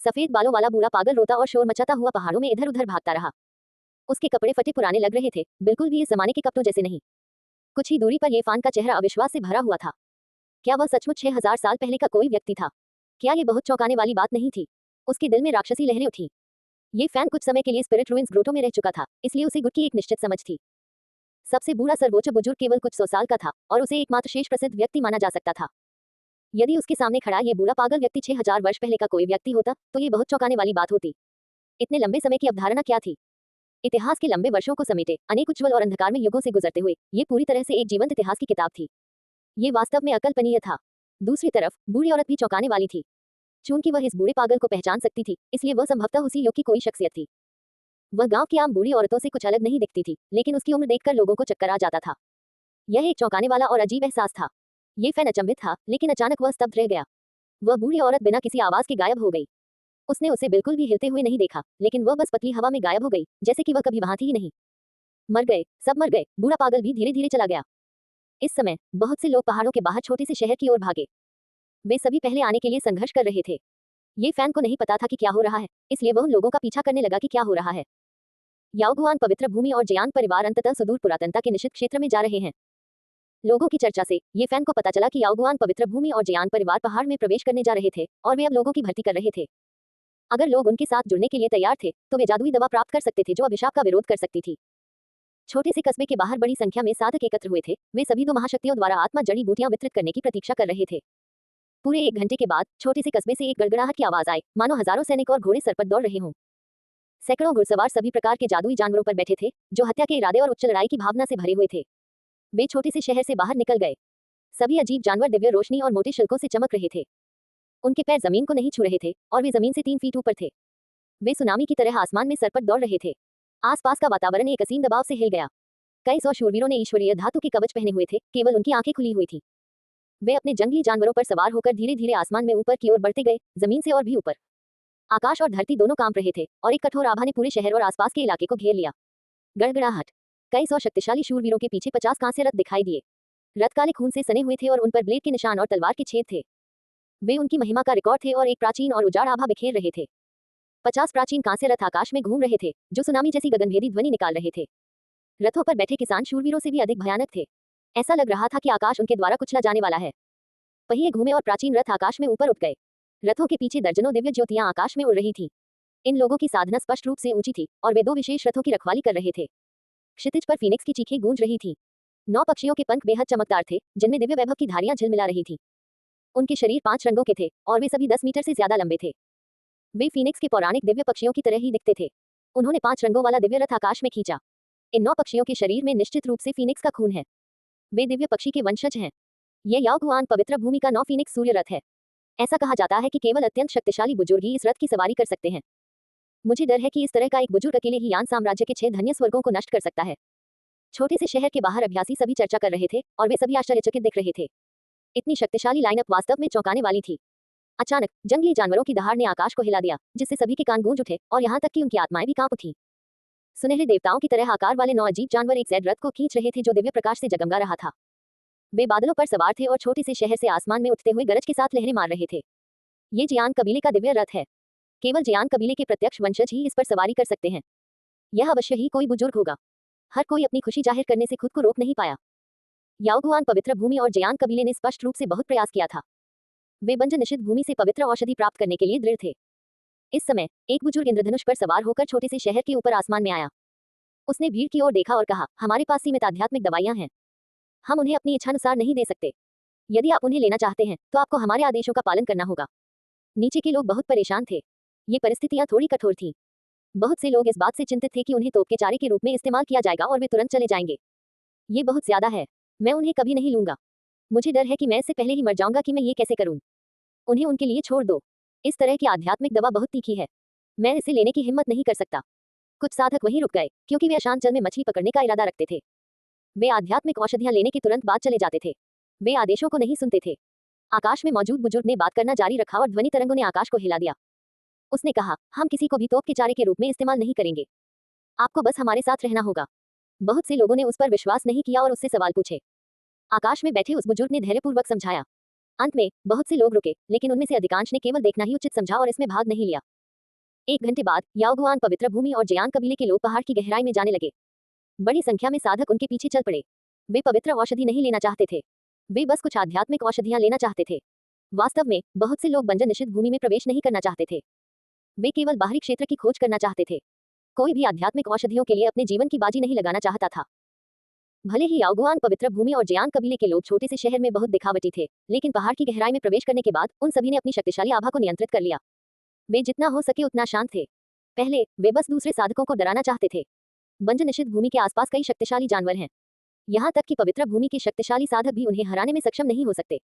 सफेद बालों वाला बूढ़ा पागल रोता और शोर मचाता हुआ पहाड़ों में इधर उधर भागता रहा। उसके कपड़े फटे पुराने लग रहे थे, बिल्कुल भी इस जमाने के कपड़ों जैसे नहीं। कुछ ही दूरी पर ये फान का चेहरा अविश्वास से भरा हुआ था। क्या वह सचमुच 6000 साल पहले का कोई व्यक्ति था? क्या ये बहुत चौंकाने वाली बात नहीं थी? उसके दिल में राक्षसी लहरें उठी। ये फैन कुछ समय के लिए स्पिरिट रूइंस ग्रोटो में रह चुका था, इसलिए उसे गुट की एक निश्चित समझ थी। सबसे बूढ़ा सर्वोच्च बुजुर्ग केवल कुछ 100 साल का था और उसे एकमात्र शेष प्रसिद्ध व्यक्ति माना जा सकता था। यदि उसके सामने खड़ा ये बूढ़ा पागल व्यक्ति 6000 वर्ष पहले का कोई व्यक्ति होता तो ये बहुत चौंकाने वाली बात होती। इतने लंबे समय की अवधारणा क्या थी? इतिहास के लंबे वर्षों को समेटे अनेक उज्ज्वल और अंधकार में युगों से गुजरते हुए ये पूरी तरह से एक जीवंत इतिहास की किताब थी। ये वास्तव में अकल्पनीय था। दूसरी तरफ बूढ़ी औरत भी चौंकाने वाली थी। चूंकि वह इस बूढ़े पागल को पहचान सकती थी, इसलिए वह संभवतः उसी युग की कोई शख्सियत थी। वह गांव की आम बूढ़ी औरतों से कुछ अलग नहीं दिखती थी, लेकिन उसकी उम्र देखकर लोगों को चक्कर आ जाता था। यह एक चौंकाने वाला और अजीब एहसास था। ये फैन अचंभित था, लेकिन अचानक वह स्तब्ध रह गया। वह बूढ़ी औरत बिना किसी आवाज के गायब हो गई। उसने उसे बिल्कुल भी हिलते हुए नहीं देखा, लेकिन वह बस पतली हवा में गायब हो गई, जैसे कि वह कभी वहां थी ही नहीं। मर गए, सब मर गए। बूढ़ा पागल भी धीरे धीरे चला गया। इस समय बहुत से लोग पहाड़ों के बाहर छोटे से शहर की ओर भागे। वे सभी पहले आने के लिए संघर्ष कर रहे थे। ये फैन को नहीं पता था कि क्या हो रहा है, इसलिए वह उन लोगों का पीछा करने लगा कि क्या हो रहा है। याओगुआन पवित्र भूमि और जियांग परिवार अंततः सुदूर पुरातनता के निषिद्ध क्षेत्र में जा रहे हैं। लोगों की चर्चा से ये फैन को पता चला कि याओगुआन पवित्र भूमि और जियांग परिवार पहाड़ में प्रवेश करने जा रहे थे और वे अब लोगों की भर्ती कर रहे थे। अगर लोग उनके साथ जुड़ने के लिए तैयार थे तो वे जादुई दवा प्राप्त कर सकते थे जो अभिशाप का विरोध कर सकती थी। छोटे से कस्बे के बाहर बड़ी संख्या में साधक एकत्र हुए थे। वे सभी दो महाशक्तियों द्वारा आत्मा जड़ी बूटियां वितरित करने की प्रतीक्षा कर रहे थे। पूरे 1 घंटे के बाद छोटे से कस्बे से एक गड़गड़ाहट की आवाज आई, मानो हजारों सैनिक और घोड़े सर पर दौड़ रहे हों। सैकड़ों घुड़सवार सभी प्रकार के जादुई जानवरों पर बैठे थे, जो हत्या के इरादे और उच्च लड़ाई की भावना से भरे हुए थे। वे छोटे से शहर से बाहर निकल गए। सभी अजीब जानवर दिव्य रोशनी और मोटे शिल्कों से चमक रहे थे। उनके पैर जमीन को नहीं छू रहे थे और वे जमीन से 3 फीट ऊपर थे। वे सुनामी की तरह आसमान में सरपट दौड़ रहे थे। आसपास का वातावरण एक असीम दबाव से हिल गया। कई 100 शूरवीरों ने ईश्वरीय धातु के कवच पहने हुए थे, केवल उनकी आंखें खुली हुई थी। वे अपने जंगली जानवरों पर सवार होकर धीरे धीरे आसमान में ऊपर की ओर बढ़ते गए, जमीन से और भी ऊपर। आकाश और धरती दोनों कांप रहे थे और एक कठोर आभा ने पूरे शहर और आसपास के इलाके को घेर लिया। गड़गड़ाहट। कई 100 शक्तिशाली शूरवीरों के पीछे 50 कांस्य रथ दिखाई दिए। रथ काले खून से सने हुए थे और उन पर ब्लेड के निशान और तलवार के छेद थे। वे उनकी महिमा का रिकॉर्ड थे और एक प्राचीन और उजाड़ आभा बिखेर रहे थे। 50 प्राचीन कांस्य रथ आकाश में घूम रहे थे, जो सुनामी जैसी गगनभेदी ध्वनि निकाल रहे थे। रथों पर बैठे किसान शूरवीरों से भी अधिक भयानक थे। ऐसा लग रहा था कि आकाश उनके द्वारा कुचला जाने वाला है। पहिए घूमे और प्राचीन रथ आकाश में ऊपर उठ गए। रथों के पीछे दर्जनों दिव्य ज्योतियां आकाश में उड़ रही थी। इन लोगों की साधना स्पष्ट रूप से ऊंची थी और वे 2 विशेष रथों की रखवाली कर रहे थे। क्षितिज पर फीनिक्स की चीखें गूंज रही थी। 9 पक्षियों के पंख बेहद चमकदार थे, जिनमें दिव्य वैभव की धारियां झिलमिला रही थी। उनके शरीर 5 रंगों के थे और वे सभी 10 मीटर से ज्यादा लंबे थे। वे फीनिक्स के पौराणिक दिव्य पक्षियों की तरह ही दिखते थे। उन्होंने 5 रंगों वाला दिव्य रथ आकाश में खींचा। इन 9 पक्षियों के शरीर में निश्चित रूप से फीनिक्स का खून है। वे दिव्य पक्षी के वंशज हैं। ये याओगुआन पवित्र भूमि का 9 फीनिक्स सूर्य रथ है। ऐसा कहा जाता है कि केवल अत्यंत शक्तिशाली बुजुर्ग ही इस रथ की सवारी कर सकते हैं। मुझे डर है कि इस तरह का एक बुजुर्ग अकेले ही यान साम्राज्य के 6 धन्य स्वर्गों को नष्ट कर सकता है। छोटे से शहर के बाहर अभ्यासी सभी चर्चा कर रहे थे और वे सभी आश्चर्यचकित दिख रहे थे। इतनी शक्तिशाली लाइनअप वास्तव में चौंकाने वाली थी। अचानक जंगली जानवरों की दहाड़ ने आकाश को हिला दिया, जिससे सभी के कान गूंज उठे और यहाँ तक कि उनकी आत्माएं भी कांप उठी। सुनहरे देवताओं की तरह आकार वाले 9 अजीब जानवर एक जेड रथ को खींच रहे थे, जो दिव्य प्रकाश से जगमगा रहा था। वे बादलों पर सवार थे और छोटे से शहर से आसमान में उठते हुए गरज के साथ लहरें मार रहे थे। ये जियांग कबीले का दिव्य रथ है। केवल जियांग कबीले के प्रत्यक्ष वंशज ही इस पर सवारी कर सकते हैं। यह अवश्य ही कोई बुजुर्ग होगा। हर कोई अपनी खुशी जाहिर करने से खुद को रोक नहीं पाया। याओगुआन पवित्र भूमि और जियांग कबीले ने स्पष्ट रूप से बहुत प्रयास किया था। वे बंजर निषिद्ध भूमि से पवित्र औषधि प्राप्त करने के लिए दृढ़ थे। इस समय एक बुजुर्ग इंद्रधनुष पर सवार होकर छोटे से शहर के ऊपर आसमान में आया। उसने भीड़ की ओर देखा और कहा, हमारे पास सीमित आध्यात्मिक दवाइयां हैं। हम उन्हें अपनी इच्छानुसार नहीं दे सकते। यदि आप उन्हें लेना चाहते हैं तो आपको हमारे आदेशों का पालन करना होगा। नीचे के लोग बहुत परेशान थे। ये परिस्थितियां थोड़ी कठोर थीं। बहुत से लोग इस बात से चिंतित थे कि उन्हें तोप के चारे के रूप में इस्तेमाल किया जाएगा और वे तुरंत चले जाएंगे। ये बहुत ज्यादा है। मैं उन्हें कभी नहीं लूंगा। मुझे डर है कि मैं इससे पहले ही मर जाऊंगा कि मैं ये कैसे करूं। उन्हें उनके लिए छोड़ दो। इस तरह की आध्यात्मिक दवा बहुत तीखी है। मैं इसे लेने की हिम्मत नहीं कर सकता। कुछ साधक वहीं रुक गए, क्योंकि वे अशांत जल में मछली पकड़ने का इरादा रखते थे। वे आध्यात्मिक औषधियां लेने के तुरंत बाद चले जाते थे। वे आदेशों को नहीं सुनते थे। आकाश में मौजूद बुजुर्ग ने बात करना जारी रखा और ध्वनि तरंगों ने आकाश को हिला दिया। उसने कहा, हम किसी को भी तोप के चारे के रूप में इस्तेमाल नहीं करेंगे। आपको बस हमारे साथ रहना होगा। बहुत से लोगों ने उस पर विश्वास नहीं किया और उससे सवाल पूछे। आकाश में बैठे उस बुजुर्ग ने धैर्यपूर्वक समझाया। अंत में बहुत से लोग रुके, लेकिन उनमें से अधिकांश ने केवल देखना ही उचित समझा और इसमें भाग नहीं लिया। 1 घंटे बाद याओगुआन पवित्र भूमि और जयान कबीले के लोग पहाड़ की गहराई में जाने लगे। बड़ी संख्या में साधक उनके पीछे चल पड़े। वे पवित्र औषधि नहीं लेना चाहते थे, वे बस कुछ आध्यात्मिक औषधियां लेना चाहते थे। वास्तव में बहुत से लोग बंजर निषिद्ध भूमि में प्रवेश नहीं करना चाहते थे, वे केवल बाहरी क्षेत्र की खोज करना चाहते थे। कोई भी आध्यात्मिक औषधियों के लिए अपने जीवन की बाजी नहीं लगाना चाहता था। भले ही याओगुआन पवित्र भूमि और जयान कबीले के लोग छोटे से शहर में बहुत दिखावटी थे, लेकिन पहाड़ की गहराई में प्रवेश करने के बाद उन सभी ने अपनी शक्तिशाली आभा को नियंत्रित कर लिया। वे जितना हो सके उतना शांत थे। पहले वे बस दूसरे साधकों को डराना चाहते थे। बंजर निषिद्ध भूमि के आसपास कई शक्तिशाली जानवर हैं, यहाँ तक कि पवित्र भूमि के शक्तिशाली साधक भी उन्हें हराने में सक्षम नहीं हो सकते।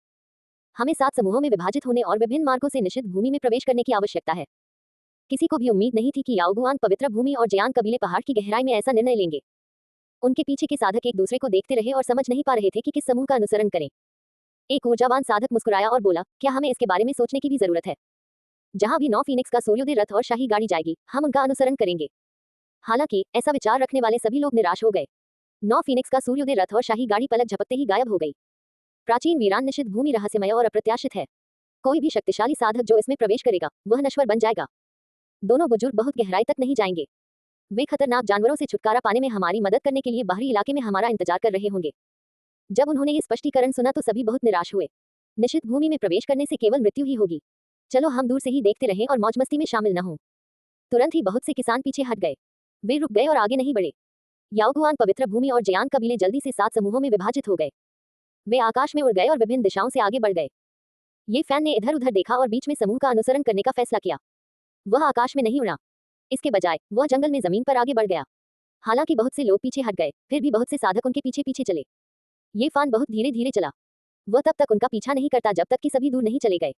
हमें 7 समूहों में विभाजित होने और विभिन्न मार्गों से निषिद्ध भूमि में प्रवेश करने की आवश्यकता है। किसी को भी उम्मीद नहीं थी कि याओगुआन पवित्र भूमि और जयान कबीले पहाड़ की गहराई में ऐसा निर्णय लेंगे। उनके पीछे के साधक एक दूसरे को देखते रहे और समझ नहीं पा रहे थे कि किस समूह का अनुसरण करें। एक ऊर्जावान साधक मुस्कुराया और बोला, क्या हमें इसके बारे में सोचने की भी जरूरत है? जहां भी 9 फीनिक्स का सूर्योदय रथ और शाही गाड़ी जाएगी, हम उनका अनुसरण करेंगे। हालांकि ऐसा विचार रखने वाले सभी लोग निराश हो गए। 9 फीनिक्स का सूर्योदय रथ और शाही गाड़ी पलक झपकते ही गायब हो गई। प्राचीन वीरान निषिद्ध भूमि रहस्यमय और अप्रत्याशित है। कोई भी शक्तिशाली साधक जो इसमें प्रवेश करेगा वह नश्वर बन जाएगा। दोनों बुजुर्ग बहुत गहराई तक नहीं जाएंगे। वे खतरनाक जानवरों से छुटकारा पाने में हमारी मदद करने के लिए बाहरी इलाके में हमारा इंतजार कर रहे होंगे। जब उन्होंने ये स्पष्टीकरण सुना तो सभी बहुत निराश हुए। निषिद्ध भूमि में प्रवेश करने से केवल मृत्यु ही होगी। चलो हम दूर से ही देखते रहें और मौज मस्ती में शामिल न हों। तुरंत ही बहुत से किसान पीछे हट गए। वे रुक गए और आगे नहीं बढ़े। याओगुआन पवित्र भूमि और जयान कबीले जल्दी से 7 समूहों में विभाजित हो गए। वे आकाश में उड़ गए और विभिन्न दिशाओं से आगे बढ़ गए। ये फैन ने इधर उधर देखा और बीच में समूह का अनुसरण करने का फैसला किया। वह आकाश में नहीं उड़ा, इसके बजाय वह जंगल में जमीन पर आगे बढ़ गया। हालांकि बहुत से लोग पीछे हट गए, फिर भी बहुत से साधक उनके पीछे पीछे चले। ये फान बहुत धीरे धीरे चला। वह तब तक उनका पीछा नहीं करता जब तक कि सभी दूर नहीं चले गए।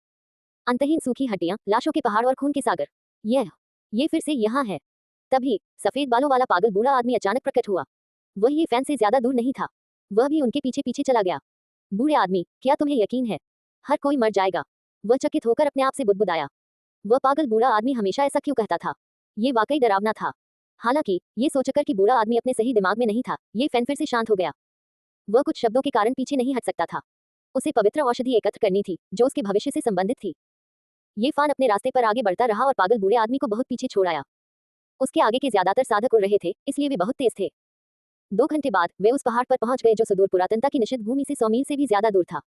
अंतहीन सूखी हड्डियां, लाशों के पहाड़ और खून के सागर। ये फिर से यहाँ है। तभी सफेद बालों वाला पागल बूढ़ा आदमी अचानक प्रकट हुआ। वह ये फैन से ज्यादा दूर नहीं था, वह भी उनके पीछे पीछे चला गया। बूढ़े आदमी, क्या तुम्हें यकीन है हर कोई मर जाएगा? वह चकित होकर अपने आप से बुदबुदाया। वह पागल बूढ़ा आदमी हमेशा ऐसा क्यों कहता था? ये वाकई डरावना था। हालांकि ये सोचकर कि बूढ़ा आदमी अपने सही दिमाग में नहीं था, ये फैन फिर से शांत हो गया। वह कुछ शब्दों के कारण पीछे नहीं हट सकता था। उसे पवित्र औषधि एकत्र करनी थी जो उसके भविष्य से संबंधित थी। ये फान अपने रास्ते पर आगे बढ़ता रहा और पागल बूढ़े आदमी को बहुत पीछे छोड़ आया। उसके आगे के ज्यादातर साधक उड़ रहे थे, इसलिए वे बहुत तेज थे। 2 घंटे बाद वे उस पहाड़ पर पहुंच गए जो सुदूर पुरातनता की निषिद्ध भूमि से 100 मील से भी ज्यादा दूर था।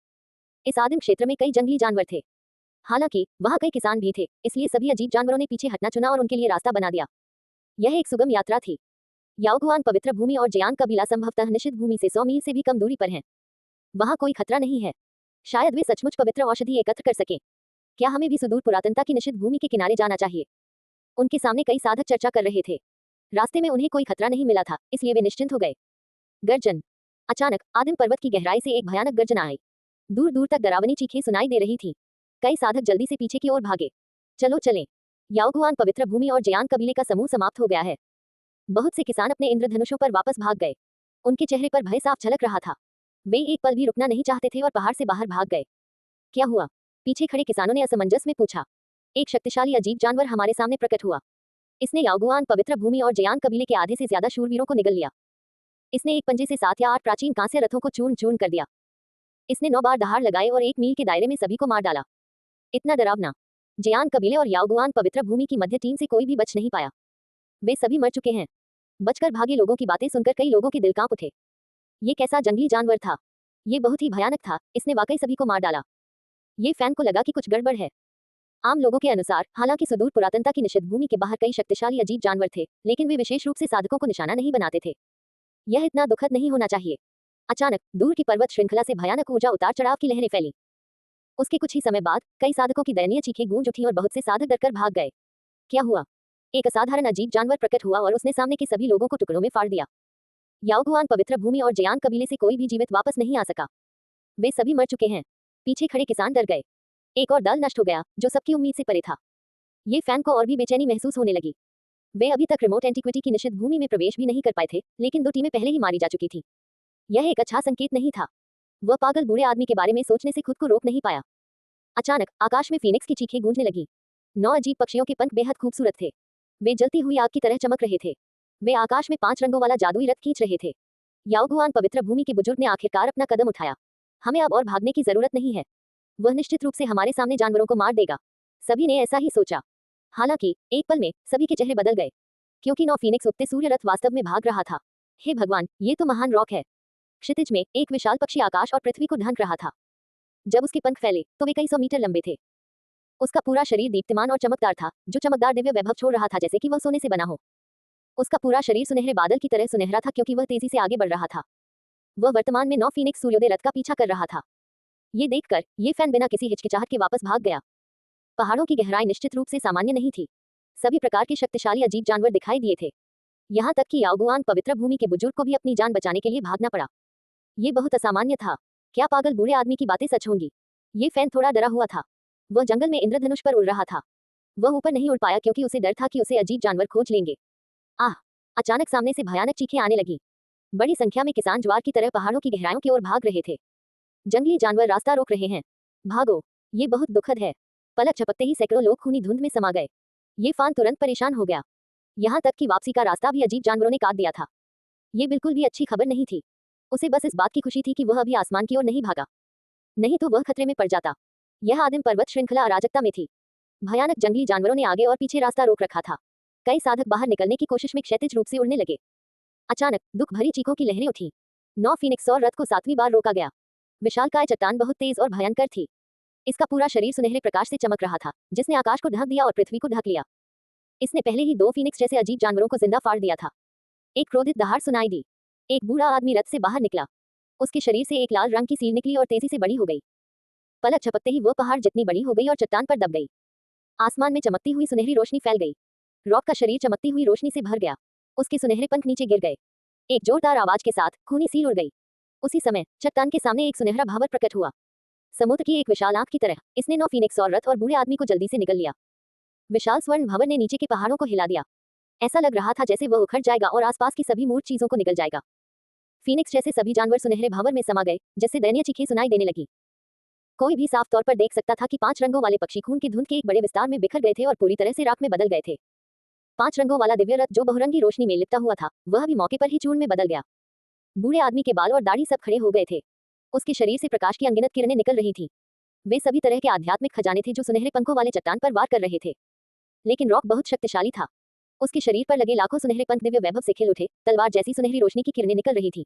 इस आदिम क्षेत्र में कई जंगली जानवर थे। हालांकि वहां कई किसान भी थे, इसलिए सभी अजीब जानवरों ने पीछे हटना चुना और उनके लिए रास्ता बना दिया। यह एक सुगम यात्रा थी। याओगुआन पवित्र भूमि और जयान कबीला संभवतः निषिद्ध भूमि से 100 मील से भी कम दूरी पर हैं। वहां कोई खतरा नहीं है। शायद वे सचमुच पवित्र औषधि एकत्र कर सकें। क्या हमें भी सुदूर पुरातनता की निषिद्ध भूमि के किनारे जाना चाहिए? उनके सामने कई साधक चर्चा कर रहे थे। रास्ते में उन्हें कोई खतरा नहीं मिला था, इसलिए वे निश्चिंत हो गए। गर्जन। अचानक आदिम पर्वत की गहराई से एक भयानक गर्जन आई। दूर दूर तक डरावनी चीखें सुनाई दे रही थी। कई साधक जल्दी से पीछे की ओर भागे। चलो चलें। याओगुआन पवित्र भूमि और जयान कबीले का समूह समाप्त हो गया है। बहुत से किसान अपने इंद्रधनुषों पर वापस भाग गए। उनके चेहरे पर भय साफ झलक रहा था। वे एक पल भी रुकना नहीं चाहते थे और पहाड़ से बाहर भाग गए। क्या हुआ? पीछे खड़े किसानों ने असमंजस में पूछा। एक शक्तिशाली अजीब जानवर हमारे सामने प्रकट हुआ। इसने याओगुआन पवित्र भूमि और जयान कबीले के आधे से ज्यादा शूरवीरों को निगल लिया। इसने एक पंजे से 7 या 8 प्राचीन कांस्य रथों को चूर्ण चूर्ण कर दिया। इसने 9 बार दहाड़ लगाए और 1 मील के दायरे में सभी को मार डाला। इतना डरावना। जयान कबीले और याओगुआन पवित्र भूमि की मध्य टीम से कोई भी बच नहीं पाया। वे सभी मर चुके हैं। बचकर भागे लोगों की बातें सुनकर कई लोगों के दिल कांप उठे। ये कैसा जंगली जानवर था? ये बहुत ही भयानक था, इसने वाकई सभी को मार डाला। ये फैन को लगा कि कुछ गड़बड़ है। आम लोगों के अनुसार हालांकि सुदूर पुरातनता की निषिद्ध भूमि के बाहर कई शक्तिशाली अजीब जानवर थे, लेकिन वे विशेष रूप से साधकों को निशाना नहीं बनाते थे। यह इतना दुखद नहीं होना चाहिए। अचानक दूर की पर्वत श्रृंखला से भयानक ऊर्जा उतार चढ़ाव की लहरें फैली। उसके कुछ ही समय बाद कई साधकों की दयनीय चीखें गूंज उठी और बहुत से साधक डरकर भाग गए। क्या हुआ? एक असाधारण अजीब जानवर प्रकट हुआ और उसने सामने के सभी लोगों को टुकड़ों में फाड़ दिया। याओगुआन पवित्र भूमि और जयान कबीले से कोई भी जीवित वापस नहीं आ सका। वे सभी मर चुके हैं। पीछे खड़े किसान डर गए। एक और दल नष्ट हो गया जो सबकी उम्मीद से परे था। ये फैन को और भी बेचैनी महसूस होने लगी। वे अभी तक रिमोट एंटिक्विटी की निषिद्ध भूमि में प्रवेश भी नहीं कर पाए थे, लेकिन 2 टीमें पहले ही मारी जा चुकी थी। यह एक अच्छा संकेत नहीं था। वह पागल बूढ़े आदमी के बारे में सोचने से खुद को रोक नहीं पाया। अचानक आकाश में फीनिक्स की चीखें गूंजने लगी। 9 अजीब पक्षियों के पंख बेहद खूबसूरत थे। वे जलती हुई आग की तरह चमक रहे थे। वे आकाश में 5 रंगों वाला जादुई रथ खींच रहे थे। याओगुआन पवित्र भूमि के बुजुर्ग ने आखिरकार अपना कदम उठाया। हमें अब और भागने की जरूरत नहीं है। वह निश्चित रूप से हमारे सामने जानवरों को मार देगा। सभी ने ऐसा ही सोचा। हालांकि एक पल में सभी के चेहरे बदल गए, क्योंकि 9 फीनिक्स उगते सूर्य रथ वास्तव में भाग रहा था। हे भगवान, ये तो महान रॉक है। क्षितिज में एक विशाल पक्षी आकाश और पृथ्वी को ढांक रहा था। जब उसके पंख फैले तो वे कई सौ मीटर लंबे थे। उसका पूरा शरीर दीप्तिमान और चमकदार था, जो चमकदार दिव्य वैभव छोड़ रहा था, जैसे कि वह सोने से बना हो। उसका पूरा शरीर सुनहरे बादल की तरह सुनहरा था, क्योंकि वह तेजी से आगे बढ़ रहा था। वह वर्तमान में 9 फीनिक्स सूर्योदय रथ का पीछा कर रहा था। ये देखकर ये फैन बिना किसी हिचकिचाहट के वापस भाग गया। पहाड़ों की गहराई निश्चित रूप से सामान्य नहीं थी। सभी प्रकार के शक्तिशाली अजीब जानवर दिखाई दिए थे। यहाँ तक कि याओगुआन पवित्र भूमि के बुजुर्ग को भी अपनी जान बचाने के लिए भागना पड़ा। ये बहुत असामान्य था। क्या पागल बूढ़े आदमी की बातें सच होंगी? ये फैन थोड़ा डरा हुआ था। वह जंगल में इंद्रधनुष पर उड़ रहा था। वह ऊपर नहीं उड़ पाया क्योंकि उसे डर था कि उसे अजीब जानवर खोज लेंगे। आह! अचानक सामने से भयानक चीखें आने लगी। बड़ी संख्या में किसान ज्वार की तरह पहाड़ों की गहराइयों की ओर भाग रहे थे। जंगली जानवर रास्ता रोक रहे हैं। भागो! ये बहुत दुखद है। पलक झपकते ही सैकड़ों लोग खूनी धुंध में समा गए। ये फान तुरंत परेशान हो गया। यहाँ तक कि वापसी का रास्ता भी अजीब जानवरों ने काट दिया था। ये बिल्कुल भी अच्छी खबर नहीं थी। उसे बस इस बात की खुशी थी कि वह अभी आसमान की ओर नहीं भागा, नहीं तो वह खतरे में पड़ जाता। यह आदिम पर्वत श्रृंखला अराजकता में थी। भयानक जंगली जानवरों ने आगे और पीछे रास्ता रोक रखा था। कई साधक बाहर निकलने की कोशिश में क्षैतिज रूप से उड़ने लगे। अचानक दुख भरी चीखों की लहरें उठी। 9 फीनिक्स और रथ को 7वीं बार रोका गया। विशालकाय चट्टान बहुत तेज और भयंकर थी। इसका पूरा शरीर सुनहरे प्रकाश से चमक रहा था, जिसने आकाश को ढक दिया और पृथ्वी को ढक लिया। इसने पहले ही 2 फीनिक्स जैसे अजीब जानवरों को जिंदा फाड़ दिया था। एक क्रोधित दहाड़ सुनाई दी। एक बूढ़ा आदमी रथ से बाहर निकला। उसके शरीर से एक लाल रंग की सील निकली और तेजी से बड़ी हो गई। पलक झपकते ही वह पहाड़ जितनी बड़ी हो गई और चट्टान पर दब गई। आसमान में चमकती हुई सुनहरी रोशनी फैल गई। रॉक का शरीर चमकती हुई रोशनी से भर गया। उसके सुनहरे पंख नीचे गिर गए। एक जोरदार आवाज के साथ खूनी सील उड़ गई। उसी समय चट्टान के सामने एक सुनहरा भंवर प्रकट हुआ, समुद्र की एक विशाल आंख की तरह। इसने 9 फीनिक्स और रथ और बूढ़े आदमी को जल्दी से निगल लिया। विशाल स्वर्ण भंवर ने नीचे के पहाड़ों को हिला दिया। ऐसा लग रहा था जैसे वह उखड़ जाएगा और आसपास की सभी मूर्त चीजों को निगल जाएगा। फीनिक्स जैसे सभी जानवर सुनहरे भंवर में समा गए, जिससे दयनीय चीखें सुनाई देने लगी। कोई भी साफ तौर पर देख सकता था कि 5 रंगों वाले पक्षी खून की धुंध के एक बड़े विस्तार में बिखर गए थे और पूरी तरह से राख में बदल गए थे। 5 रंगों वाला दिव्य रथ जो बहुरंगी रोशनी में लिपटा हुआ था, वह भी मौके पर ही चूर्ण में बदल गया। बूढ़े आदमी के बाल और दाढ़ी सब खड़े हो गए थे। उसके शरीर से प्रकाश की अनगिनत किरणें निकल रही थी। वे सभी तरह के आध्यात्मिक खजाने थे जो सुनहरे पंखों वाले चट्टान पर वार कर रहे थे। लेकिन रॉक बहुत शक्तिशाली था। उसके शरीर पर लगे लाखों सुनहरे पंख दिव्य वैभव से खिल उठे, तलवार जैसी सुनहरी रोशनी की किरणें निकल रही थी।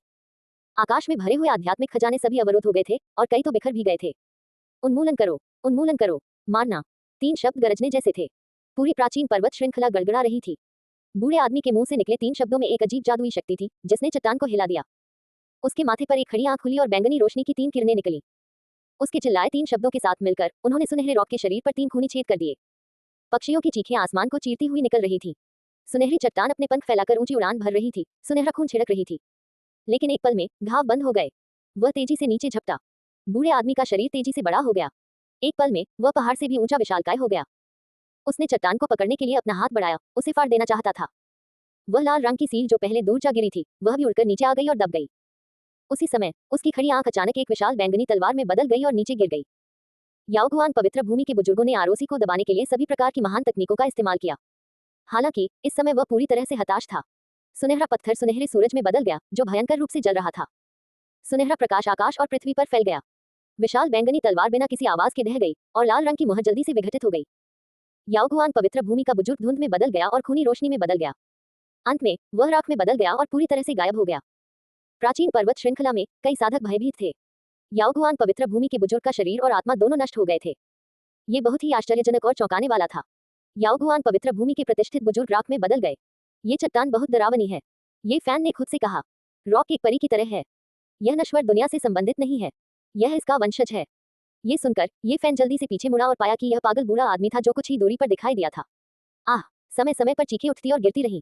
आकाश में भरे हुए आध्यात्मिक खजाने सभी अवरुद्ध हो गए थे और कई तो बिखर भी गए थे। उन्मूलन करो, उन्मूलन करो, मारना। 3 शब्द गरजने जैसे थे। पूरी प्राचीन पर्वत श्रृंखला गड़गड़ा रही थी। बूढ़े आदमी के मुंह से निकले 3 शब्दों में एक अजीब जादुई शक्ति थी, जिसने चट्टान को हिला दिया। उसके माथे पर एक खड़ी आंख खुली और बैंगनी रोशनी की 3 किरणें निकली। उसके चिल्लाए 3 शब्दों के साथ मिलकर उन्होंने सुनहरे रॉक के शरीर पर 3 खूनी छेद कर दिए। पक्षियों की चीखें आसमान को चीरती हुई निकल रही थी। सुनहरी चट्टान अपने पंख फैलाकर ऊंची उड़ान भर रही थी, सुनहरा खून छिड़क रही थी। लेकिन एक पल में घाव बंद हो गए। वह तेजी से नीचे झपटा। बूढ़े आदमी का शरीर तेजी से बड़ा हो गया। एक पल में वह पहाड़ से भी ऊंचा विशालकाय हो गया। उसने चट्टान को पकड़ने के लिए अपना हाथ बढ़ाया, उसे फाड़ देना चाहता था। वह लाल रंग की सील जो पहले दूर जा गिरी थी, वह भी उड़कर नीचे आ गई और दब गई। उसी समय उसकी खड़ी आंख अचानक एक विशाल बैंगनी तलवार में बदल गई और नीचे गिर गई। याओगुआन पवित्र भूमि के बुजुर्गों ने आरओसी को दबाने के लिए सभी प्रकार की महान तकनीकों का इस्तेमाल किया। हालांकि इस समय वह पूरी तरह से हताश था। सुनहरा पत्थर सुनहरे सूरज में बदल गया, जो भयंकर रूप से जल रहा था। सुनहरा प्रकाश आकाश और पृथ्वी पर फैल गया। विशाल बैंगनी तलवार बिना किसी आवाज के ढह गई और लाल रंग की मुहर जल्दी से विघटित हो गई। याओगुआन पवित्र भूमि का बुजुर्ग धुंध में बदल गया और खूनी रोशनी में बदल गया। अंत में वह राख में बदल गया और पूरी तरह से गायब हो गया। प्राचीन पर्वत श्रृंखला में कई साधक भयभीत थे। याओगुआन पवित्र भूमि के बुजुर्ग का शरीर और आत्मा दोनों नष्ट हो गए थे। ये बहुत ही आश्चर्यजनक और चौंकाने वाला था। याओगुआन पवित्र भूमि के प्रतिष्ठित बुजुर्ग राख में बदल गए। ये चट्टान बहुत डरावनी है, ये फैन ने खुद से कहा। रॉक एक परी की तरह है। यह नश्वर दुनिया से संबंधित नहीं है, यह इसका वंशज है। ये सुनकर ये फैन जल्दी से पीछे मुड़ा और पाया कि यह पागल बूढ़ा आदमी था जो कुछ ही दूरी पर दिखाई दिया था। आह! समय समय पर चीखें उठती और गिरती रहीं।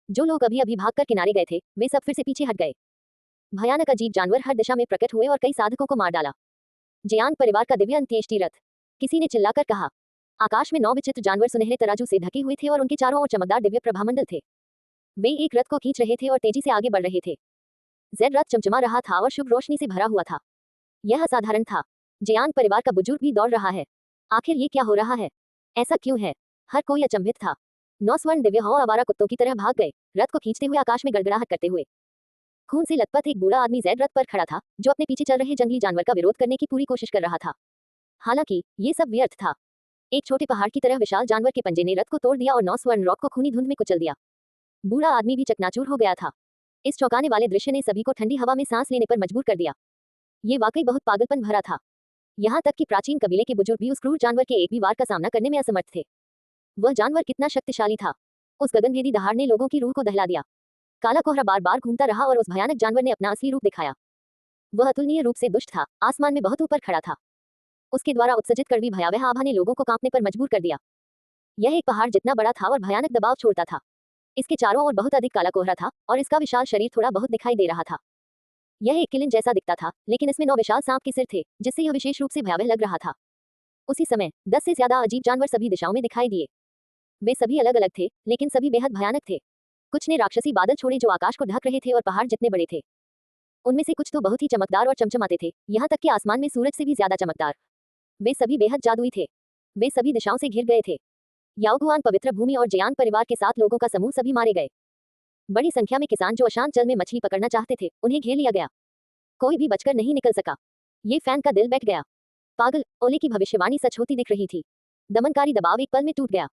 जो लोग अभी अभी भागकर किनारे गए थे, वे सब फिर से पीछे हट गए। भयानक अजीब जानवर हर दिशा में प्रकट हुए और कई साधकों को मार डाला। जियांग परिवार का दिव्य अंत्येष्टि रथ, किसी ने चिल्लाकर कहा। आकाश में 9 विचित्र जानवर सुनहरे तराजू से ढके हुए थे और उनके चारों ओर चमकदार दिव्य प्रभामंडल थे। वे एक रथ को खींच रहे थे और तेजी से आगे बढ़ रहे थे। जेड रथ चमचमा रहा था और शुभ रोशनी से भरा हुआ था। यह असाधारण था। जियांग परिवार का बुजुर्ग भी दौड़ रहा है। आखिर ये क्या हो रहा है? ऐसा क्यों है? हर कोई अचंभित था। 9 स्वर्ण दिव्य हवा आवारा कुत्तों की तरह भाग गए, रथ को खींचते हुए आकाश में गड़गड़ाहट करते हुए। खून से लथपथ एक बूढ़ा आदमी जेड रथ पर खड़ा था, जो अपने पीछे चल रहे जंगली जानवर का विरोध करने की पूरी कोशिश कर रहा था। हालांकि ये सब व्यर्थ था। एक छोटे पहाड़ की तरह विशाल जानवर के पंजे ने रथ को तोड़ दिया और 9 स्वर्ण रॉक को खूनी धुंध में कुचल दिया। बूढ़ा आदमी भी चकनाचूर हो गया था। इस चौंकाने वाले दृश्य ने सभी को ठंडी हवा में सांस लेने पर मजबूर कर दिया। ये वाकई बहुत पागलपन भरा था। यहाँ तक कि प्राचीन कबीले के बुजुर्ग भी उस क्रूर जानवर के एक भी वार का सामना करने में असमर्थ थे। वह जानवर कितना शक्तिशाली था। उस गगनभेदी दहाड़ ने लोगों की रूह को दहला दिया। काला कोहरा बार बार घूमता रहा और उस भयानक जानवर ने अपना असली रूप दिखाया। वह अतुलनीय रूप से दुष्ट था, आसमान में बहुत ऊपर खड़ा था। उसके द्वारा उत्सर्जित कड़वी भयावह आभा ने लोगों को कांपने पर मजबूर कर दिया। यह एक पहाड़ जितना बड़ा था और भयानक दबाव छोड़ता था। इसके चारों ओर बहुत अधिक काला कोहरा था और इसका विशाल शरीर थोड़ा बहुत दिखाई दे रहा था। यह एक किलिन जैसा दिखता था, लेकिन इसमें 9 विशाल सांप के सिर थे, जिससे यह विशेष रूप से भयावह लग रहा था। उसी समय 10 से ज्यादा अजीब जानवर सभी दिशाओं में दिखाई दिए। वे सभी अलग अलग थे, लेकिन सभी बेहद भयानक थे। कुछ ने राक्षसी बादल छोड़े जो आकाश को ढक रहे थे और पहाड़ जितने बड़े थे। उनमें से कुछ तो बहुत ही चमकदार और चमचमाते थे, यहाँ तक कि आसमान में सूरज से भी ज्यादा चमकदार। वे सभी बेहद जादुई थे। वे सभी दिशाओं से घिर गए थे। याओगुआन पवित्र भूमि और जयांग परिवार के 7 लोगों का समूह सभी मारे गए। बड़ी संख्या में किसान जो अशांत जल में मछली पकड़ना चाहते थे, उन्हें घेर लिया गया। कोई भी बचकर नहीं निकल सका। ये फैन का दिल बैठ गया। पागल ओले की भविष्यवाणी सच होती दिख रही थी। दमनकारी दबाव एक पल में टूट गया।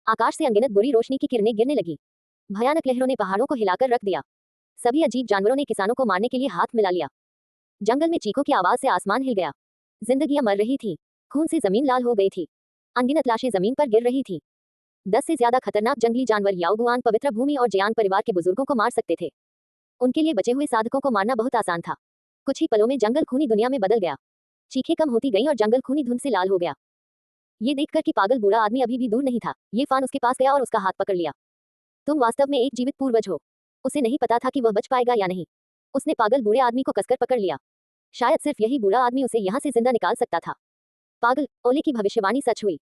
आकाश से अनगिनत बुरी रोशनी की किरणें गिरने लगी। भयानक लहरों ने पहाड़ों को हिलाकर रख दिया। सभी अजीब जानवरों ने किसानों को मारने के लिए हाथ मिला लिया। जंगल में चीखों की आवाज से आसमान हिल गया। जिंदगियां मर रही थी। खून से जमीन लाल हो गई थी। अनगिनत लाशें जमीन पर गिर रही थी। 10 से ज्यादा खतरनाक जंगली जानवर याओगुआन पवित्र भूमि और जयांग परिवार के बुजुर्गों को मार सकते थे। उनके लिए बचे हुए साधकों को मारना बहुत आसान था। कुछ ही पलों में जंगल खूनी दुनिया में बदल गया। चीखें कम होती गईं और जंगल खूनी धुंध से लाल हो गया। ये देखकर कि पागल बूढ़ा आदमी अभी भी दूर नहीं था, ये फान उसके पास गया और उसका हाथ पकड़ लिया। तुम वास्तव में एक जीवित पूर्वज हो। उसे नहीं पता था कि वह बच पाएगा या नहीं। उसने पागल बूढ़े आदमी को कसकर पकड़ लिया। शायद सिर्फ यही बूढ़ा आदमी उसे यहाँ से जिंदा निकाल सकता था। पागल ओले की भविष्यवाणी सच हुई।